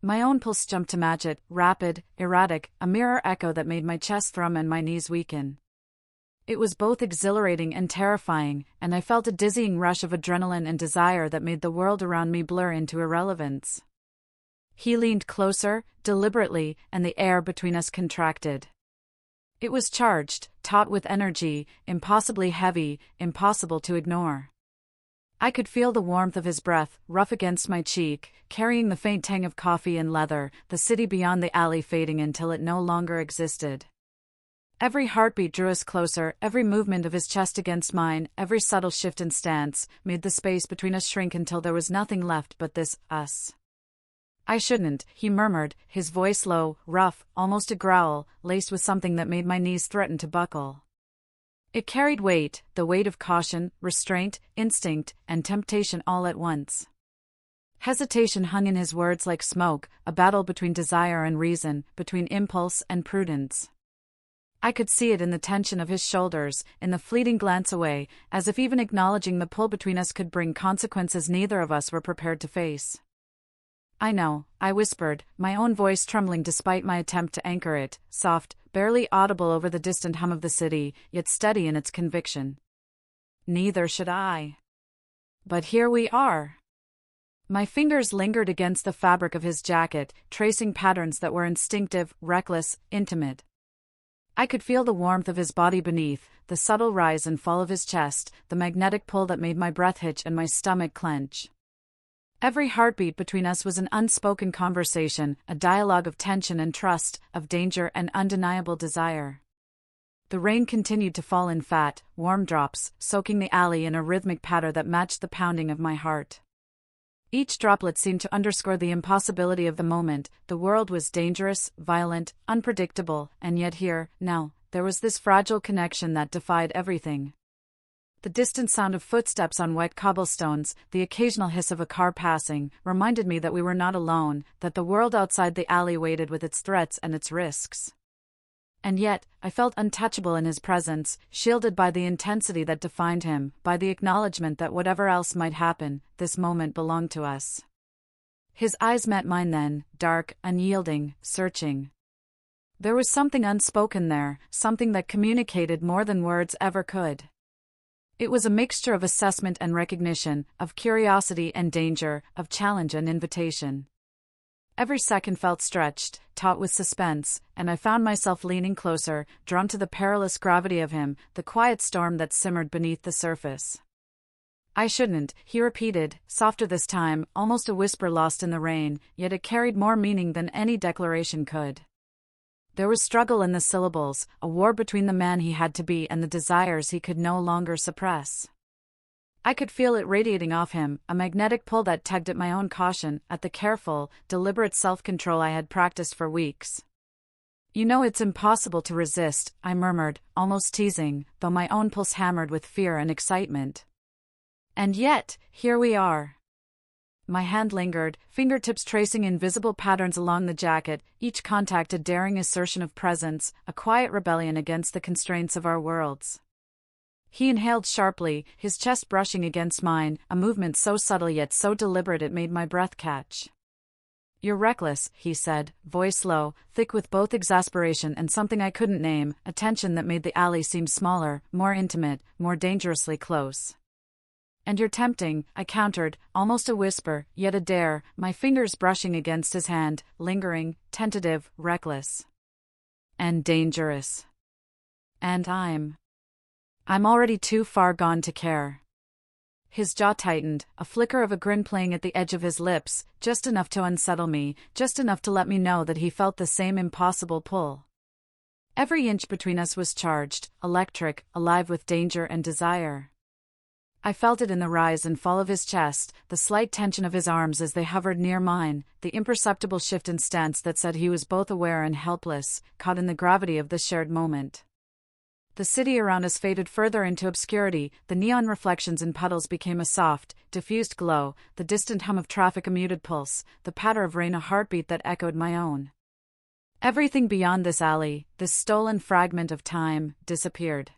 My own pulse jumped to match it, rapid, erratic, a mirror echo that made my chest thrum and my knees weaken. It was both exhilarating and terrifying, and I felt a dizzying rush of adrenaline and desire that made the world around me blur into irrelevance. He leaned closer, deliberately, and the air between us contracted. It was charged, taut with energy, impossibly heavy, impossible to ignore. I could feel the warmth of his breath, rough against my cheek, carrying the faint tang of coffee and leather, the city beyond the alley fading until it no longer existed. Every heartbeat drew us closer, every movement of his chest against mine, every subtle shift in stance, made the space between us shrink until there was nothing left but this, us. "I shouldn't," he murmured, his voice low, rough, almost a growl, laced with something that made my knees threaten to buckle. It carried weight, the weight of caution, restraint, instinct, and temptation all at once. Hesitation hung in his words like smoke, a battle between desire and reason, between impulse and prudence. I could see it in the tension of his shoulders, in the fleeting glance away, as if even acknowledging the pull between us could bring consequences neither of us were prepared to face. "I know," I whispered, my own voice trembling despite my attempt to anchor it, soft, barely audible over the distant hum of the city, yet steady in its conviction. "Neither should I. But here we are." My fingers lingered against the fabric of his jacket, tracing patterns that were instinctive, reckless, intimate. I could feel the warmth of his body beneath, the subtle rise and fall of his chest, the magnetic pull that made my breath hitch and my stomach clench. Every heartbeat between us was an unspoken conversation, a dialogue of tension and trust, of danger and undeniable desire. The rain continued to fall in fat, warm drops, soaking the alley in a rhythmic patter that matched the pounding of my heart. Each droplet seemed to underscore the impossibility of the moment. The world was dangerous, violent, unpredictable, and yet here, now, there was this fragile connection that defied everything. The distant sound of footsteps on wet cobblestones, the occasional hiss of a car passing, reminded me that we were not alone, that the world outside the alley waited with its threats and its risks. And yet, I felt untouchable in his presence, shielded by the intensity that defined him, by the acknowledgement that whatever else might happen, this moment belonged to us. His eyes met mine then, dark, unyielding, searching. There was something unspoken there, something that communicated more than words ever could. It was a mixture of assessment and recognition, of curiosity and danger, of challenge and invitation. Every second felt stretched, taut with suspense, and I found myself leaning closer, drawn to the perilous gravity of him, the quiet storm that simmered beneath the surface. "I shouldn't," he repeated, softer this time, almost a whisper lost in the rain, yet it carried more meaning than any declaration could. There was struggle in the syllables, a war between the man he had to be and the desires he could no longer suppress. I could feel it radiating off him, a magnetic pull that tugged at my own caution, at the careful, deliberate self-control I had practiced for weeks. "You know it's impossible to resist," I murmured, almost teasing, though my own pulse hammered with fear and excitement. "And yet, here we are." My hand lingered, fingertips tracing invisible patterns along the jacket, each contact a daring assertion of presence, a quiet rebellion against the constraints of our worlds. He inhaled sharply, his chest brushing against mine, a movement so subtle yet so deliberate it made my breath catch. "You're reckless," he said, voice low, thick with both exasperation and something I couldn't name, a tension that made the alley seem smaller, more intimate, more dangerously close. "And you're tempting," I countered, almost a whisper, yet a dare, my fingers brushing against his hand, lingering, tentative, reckless. "And dangerous. And I'm already too far gone to care." His jaw tightened, a flicker of a grin playing at the edge of his lips, just enough to unsettle me, just enough to let me know that he felt the same impossible pull. Every inch between us was charged, electric, alive with danger and desire. I felt it in the rise and fall of his chest, the slight tension of his arms as they hovered near mine, the imperceptible shift in stance that said he was both aware and helpless, caught in the gravity of the shared moment. The city around us faded further into obscurity, the neon reflections in puddles became a soft, diffused glow, the distant hum of traffic a muted pulse, the patter of rain a heartbeat that echoed my own. Everything beyond this alley, this stolen fragment of time, disappeared.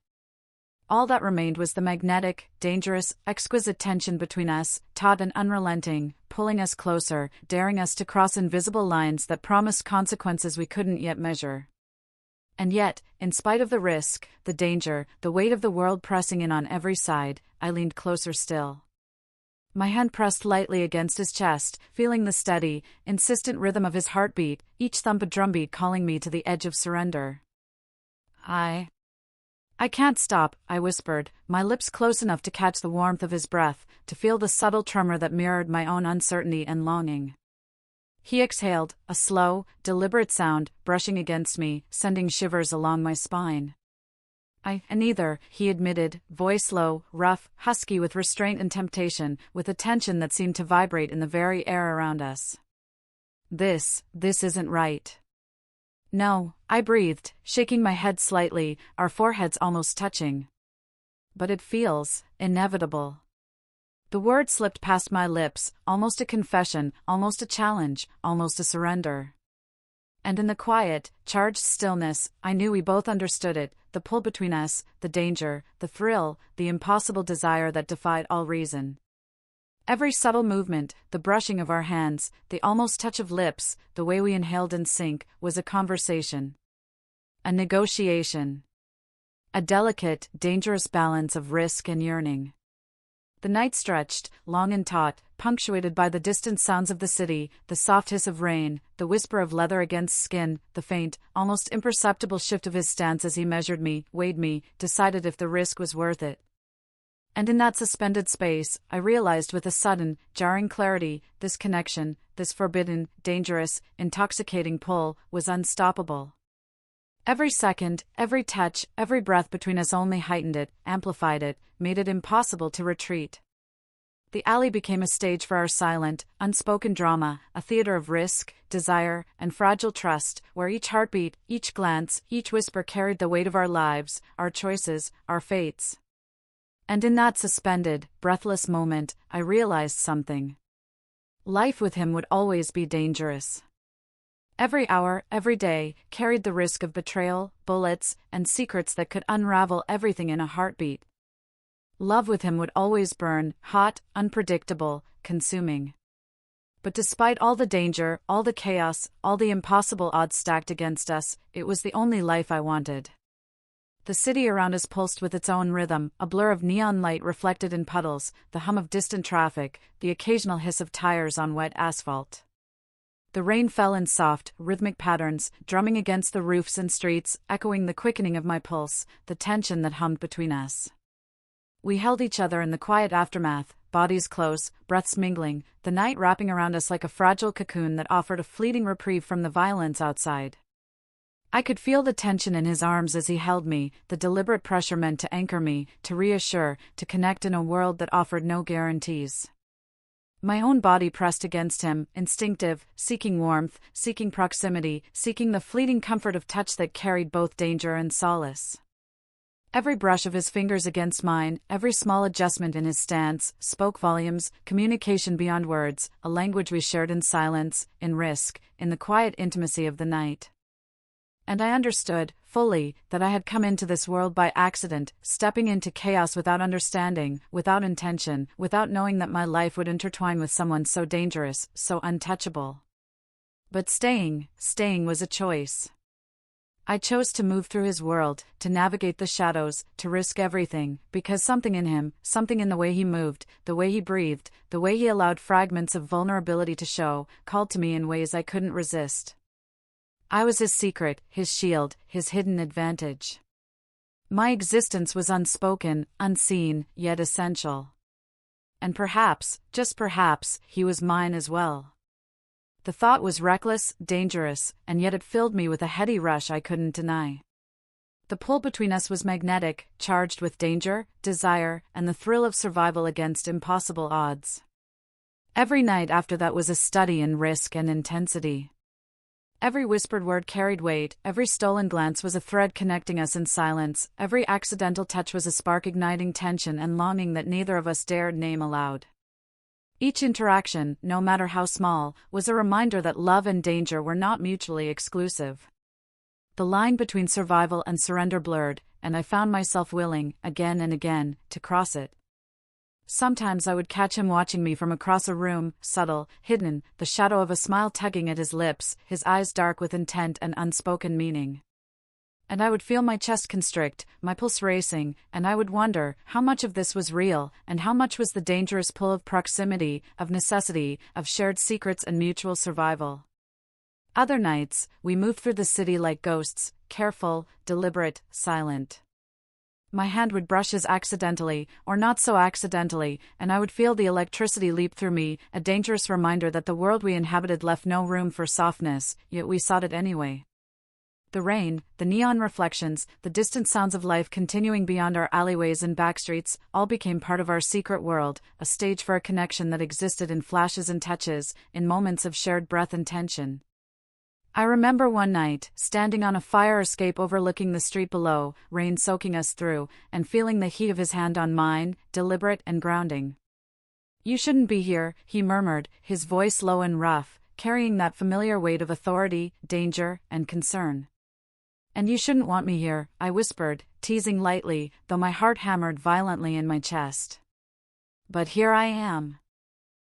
All that remained was the magnetic, dangerous, exquisite tension between us, taut and unrelenting, pulling us closer, daring us to cross invisible lines that promised consequences we couldn't yet measure. And yet, in spite of the risk, the danger, the weight of the world pressing in on every side, I leaned closer still. My hand pressed lightly against his chest, feeling the steady, insistent rhythm of his heartbeat, each thump a drumbeat calling me to the edge of surrender. I can't stop, I whispered, my lips close enough to catch the warmth of his breath, to feel the subtle tremor that mirrored my own uncertainty and longing. He exhaled, a slow, deliberate sound, brushing against me, sending shivers along my spine. Neither, he admitted, voice low, rough, husky with restraint and temptation, with a tension that seemed to vibrate in the very air around us. This isn't right. No, I breathed, shaking my head slightly, our foreheads almost touching. But it feels inevitable. The word slipped past my lips, almost a confession, almost a challenge, almost a surrender. And in the quiet, charged stillness, I knew we both understood it, the pull between us, the danger, the thrill, the impossible desire that defied all reason. Every subtle movement, the brushing of our hands, the almost touch of lips, the way we inhaled in sync, was a conversation. A negotiation. A delicate, dangerous balance of risk and yearning. The night stretched, long and taut, punctuated by the distant sounds of the city, the soft hiss of rain, the whisper of leather against skin, the faint, almost imperceptible shift of his stance as he measured me, weighed me, decided if the risk was worth it. And in that suspended space, I realized with a sudden, jarring clarity, this connection, this forbidden, dangerous, intoxicating pull, was unstoppable. Every second, every touch, every breath between us only heightened it, amplified it, made it impossible to retreat. The alley became a stage for our silent, unspoken drama, a theater of risk, desire, and fragile trust, where each heartbeat, each glance, each whisper carried the weight of our lives, our choices, our fates. And in that suspended, breathless moment, I realized something. Life with him would always be dangerous. Every hour, every day, carried the risk of betrayal, bullets, and secrets that could unravel everything in a heartbeat. Love with him would always burn, hot, unpredictable, consuming. But despite all the danger, all the chaos, all the impossible odds stacked against us, it was the only life I wanted. The city around us pulsed with its own rhythm, a blur of neon light reflected in puddles, the hum of distant traffic, the occasional hiss of tires on wet asphalt. The rain fell in soft, rhythmic patterns, drumming against the roofs and streets, echoing the quickening of my pulse, the tension that hummed between us. We held each other in the quiet aftermath, bodies close, breaths mingling, the night wrapping around us like a fragile cocoon that offered a fleeting reprieve from the violence outside. I could feel the tension in his arms as he held me, the deliberate pressure meant to anchor me, to reassure, to connect in a world that offered no guarantees. My own body pressed against him, instinctive, seeking warmth, seeking proximity, seeking the fleeting comfort of touch that carried both danger and solace. Every brush of his fingers against mine, every small adjustment in his stance, spoke volumes, communication beyond words, a language we shared in silence, in risk, in the quiet intimacy of the night. And I understood, fully, that I had come into this world by accident, stepping into chaos without understanding, without intention, without knowing that my life would intertwine with someone so dangerous, so untouchable. But staying was a choice. I chose to move through his world, to navigate the shadows, to risk everything, because something in him, something in the way he moved, the way he breathed, the way he allowed fragments of vulnerability to show, called to me in ways I couldn't resist. I was his secret, his shield, his hidden advantage. My existence was unspoken, unseen, yet essential. And perhaps, just perhaps, he was mine as well. The thought was reckless, dangerous, and yet it filled me with a heady rush I couldn't deny. The pull between us was magnetic, charged with danger, desire, and the thrill of survival against impossible odds. Every night after that was a study in risk and intensity. Every whispered word carried weight, every stolen glance was a thread connecting us in silence, every accidental touch was a spark igniting tension and longing that neither of us dared name aloud. Each interaction, no matter how small, was a reminder that love and danger were not mutually exclusive. The line between survival and surrender blurred, and I found myself willing, again and again, to cross it. Sometimes I would catch him watching me from across a room, subtle, hidden, the shadow of a smile tugging at his lips, his eyes dark with intent and unspoken meaning. And I would feel my chest constrict, my pulse racing, and I would wonder how much of this was real, and how much was the dangerous pull of proximity, of necessity, of shared secrets and mutual survival. Other nights, we moved through the city like ghosts, careful, deliberate, silent. My hand would brush his accidentally, or not so accidentally, and I would feel the electricity leap through me, a dangerous reminder that the world we inhabited left no room for softness, yet we sought it anyway. The rain, the neon reflections, the distant sounds of life continuing beyond our alleyways and backstreets, all became part of our secret world, a stage for a connection that existed in flashes and touches, in moments of shared breath and tension. I remember one night, standing on a fire escape overlooking the street below, rain soaking us through, and feeling the heat of his hand on mine, deliberate and grounding. "You shouldn't be here," he murmured, his voice low and rough, carrying that familiar weight of authority, danger, and concern. "And you shouldn't want me here," I whispered, teasing lightly, though my heart hammered violently in my chest. "But here I am."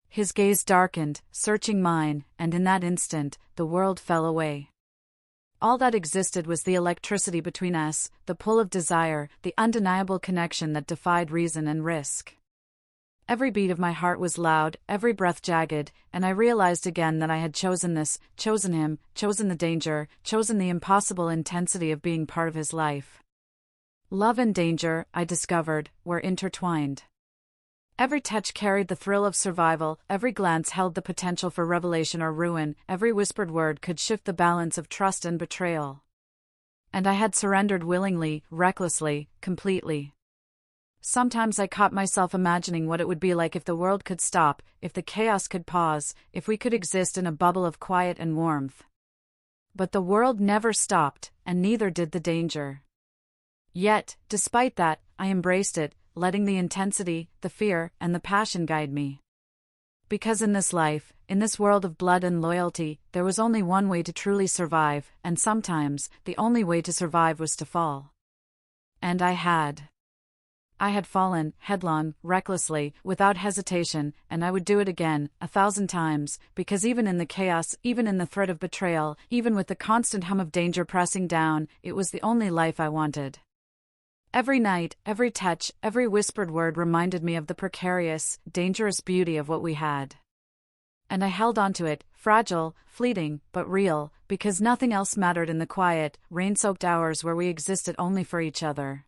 His gaze darkened, searching mine, and in that instant, the world fell away. All that existed was the electricity between us, the pull of desire, the undeniable connection that defied reason and risk. Every beat of my heart was loud, every breath jagged, and I realized again that I had chosen this, chosen him, chosen the danger, chosen the impossible intensity of being part of his life. Love and danger, I discovered, were intertwined. Every touch carried the thrill of survival, every glance held the potential for revelation or ruin, every whispered word could shift the balance of trust and betrayal. And I had surrendered willingly, recklessly, completely. Sometimes I caught myself imagining what it would be like if the world could stop, if the chaos could pause, if we could exist in a bubble of quiet and warmth. But the world never stopped, and neither did the danger. Yet, despite that, I embraced it, letting the intensity, the fear, and the passion guide me. Because in this life, in this world of blood and loyalty, there was only one way to truly survive, and sometimes, the only way to survive was to fall. And I had. I had fallen, headlong, recklessly, without hesitation, and I would do it again, 1,000 times, because even in the chaos, even in the threat of betrayal, even with the constant hum of danger pressing down, it was the only life I wanted. Every night, every touch, every whispered word reminded me of the precarious, dangerous beauty of what we had. And I held onto it, fragile, fleeting, but real, because nothing else mattered in the quiet, rain-soaked hours where we existed only for each other.